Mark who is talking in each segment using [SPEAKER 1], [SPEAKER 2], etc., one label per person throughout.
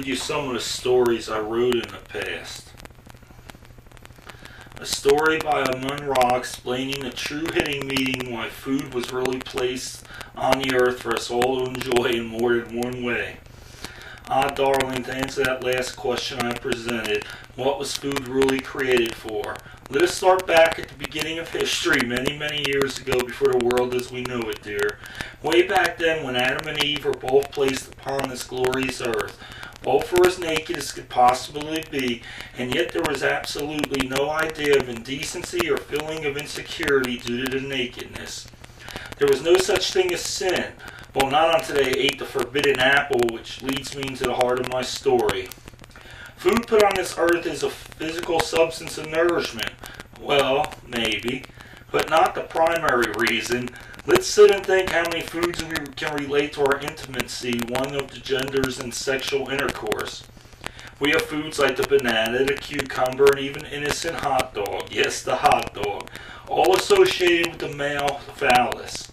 [SPEAKER 1] read you some of the stories I wrote in the past. A story by Amun Ra explaining the true hitting meaning why food was really placed on the earth for us all to enjoy in more than one way. Ah, darling, to answer that last question I presented, what was food really created for? Let us start back at the beginning of history, many, many years ago, before the world as we know it, dear. Way back then, when Adam and Eve were both placed upon this glorious earth. Both were as naked as could possibly be, and yet there was absolutely no idea of indecency or feeling of insecurity due to the nakedness. There was no such thing as sin. Well, not until they ate the forbidden apple, which leads me into the heart of my story. Food put on this earth is a physical substance of nourishment. Well, maybe, but not the primary reason. Let's sit and think how many foods we can relate to our intimacy, one of the genders and sexual intercourse. We have foods like the banana, the cucumber, and even innocent hot dog. Yes, the hot dog. All associated with the male phallus.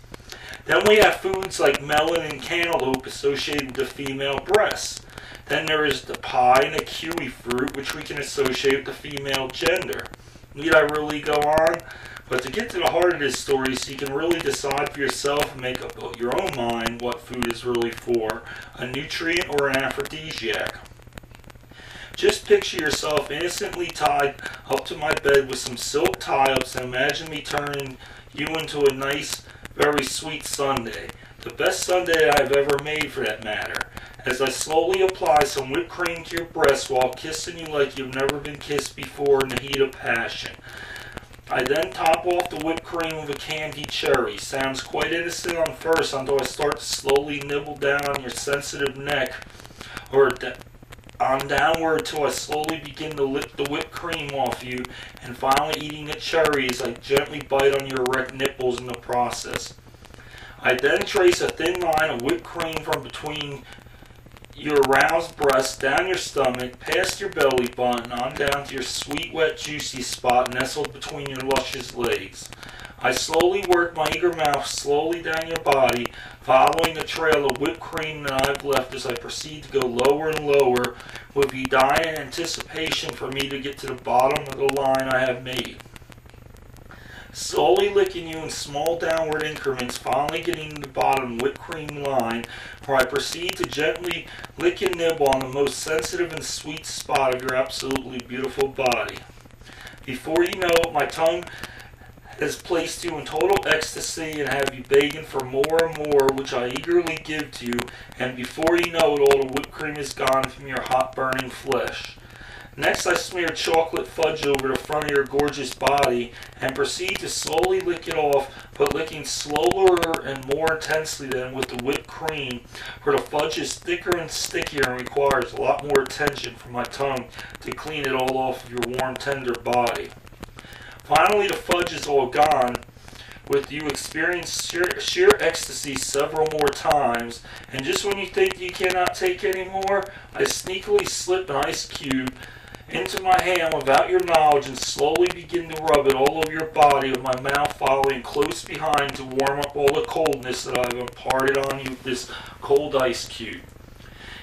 [SPEAKER 1] Then we have foods like melon and cantaloupe associated with the female breast. Then there is the pie and the kiwi fruit, which we can associate with the female gender. Need I really go on? But to get to the heart of this story so you can really decide for yourself and make up your own mind what food is really for, a nutrient or an aphrodisiac. Just picture yourself innocently tied up to my bed with some silk tie-ups and imagine me turning you into a nice, very sweet sundae. The best sundae I've ever made for that matter. As I slowly apply some whipped cream to your breast while kissing you like you've never been kissed before in the heat of passion. I then top off the whipped cream with a candied cherry. Sounds quite innocent on first until I start to slowly nibble down on your sensitive neck or on downward till I slowly begin to lick the whipped cream off you and finally eating the cherry as I gently bite on your erect nipples in the process. I then trace a thin line of whipped cream from between your aroused breast, down your stomach, past your belly button, on down to your sweet, wet, juicy spot nestled between your luscious legs. I slowly work my eager mouth slowly down your body, following the trail of whipped cream that I've left as I proceed to go lower and lower, with you dying in anticipation for me to get to the bottom of the line I have made. Slowly licking you in small downward increments, finally getting to the bottom whipped cream line, where I proceed to gently lick and nibble on the most sensitive and sweet spot of your absolutely beautiful body. Before you know it, my tongue has placed you in total ecstasy and have you begging for more and more, which I eagerly give to you, and before you know it, all the whipped cream is gone from your hot burning flesh. Next, I smear chocolate fudge over the front of your gorgeous body and proceed to slowly lick it off, but licking slower and more intensely than with the whipped cream, for the fudge is thicker and stickier and requires a lot more attention from my tongue to clean it all off of your warm, tender body. Finally, the fudge is all gone, with you experience sheer ecstasy several more times, and just when you think you cannot take any more, I sneakily slip an ice cube into my hand without your knowledge and slowly begin to rub it all over your body with my mouth following close behind to warm up all the coldness that I've imparted on you with this cold ice cube.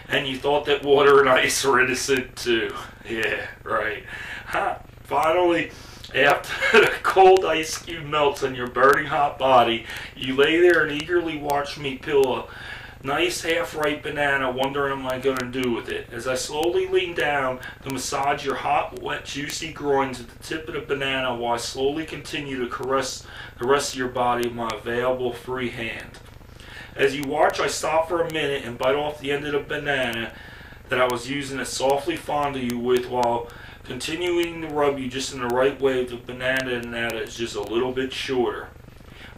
[SPEAKER 1] And you thought that water and ice were innocent too. Yeah, right. Finally, after the cold ice cube melts on your burning hot body, you lay there and eagerly watch me peel a nice half-ripe banana, wondering what I'm going to do with it. As I slowly lean down to massage your hot, wet, juicy groins at the tip of the banana while I slowly continue to caress the rest of your body with my available free hand. As you watch, I stop for a minute and bite off the end of the banana that I was using to softly fondle you with while continuing to rub you just in the right way with the banana, and that is just a little bit shorter.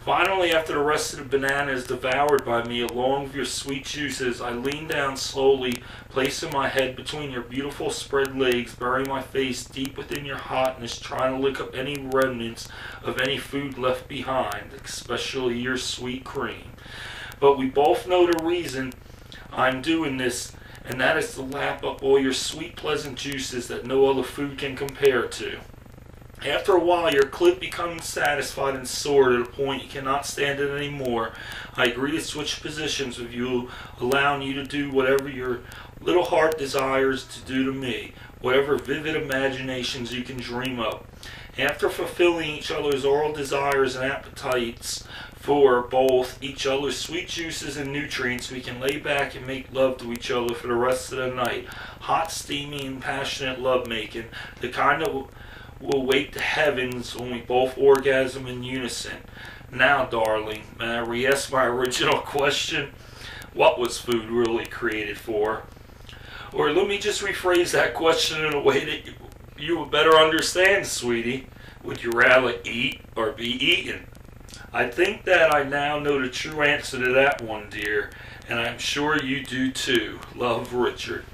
[SPEAKER 1] Finally, after the rest of the banana is devoured by me along with your sweet juices, I lean down slowly, placing my head between your beautiful spread legs, burying my face deep within your hotness, trying to lick up any remnants of any food left behind, especially your sweet cream. But we both know the reason I'm doing this, and that is to lap up all your sweet, pleasant juices that no other food can compare to. After a while, your clit becomes satisfied and sore to the point you cannot stand it anymore. I agree to switch positions with you, allowing you to do whatever your little heart desires to do to me, whatever vivid imaginations you can dream up. After fulfilling each other's oral desires and appetites for both each other's sweet juices and nutrients, we can lay back and make love to each other for the rest of the night. Hot, steamy, and passionate love making, the kind that will wake the heavens when we both orgasm in unison. Now, darling, may I re-ask my original question? What was food really created for? Or let me just rephrase that question in a way that you would better understand, sweetie. Would you rather eat or be eaten? I think that I now know the true answer to that one, dear, and I'm sure you do too. Love, Richard.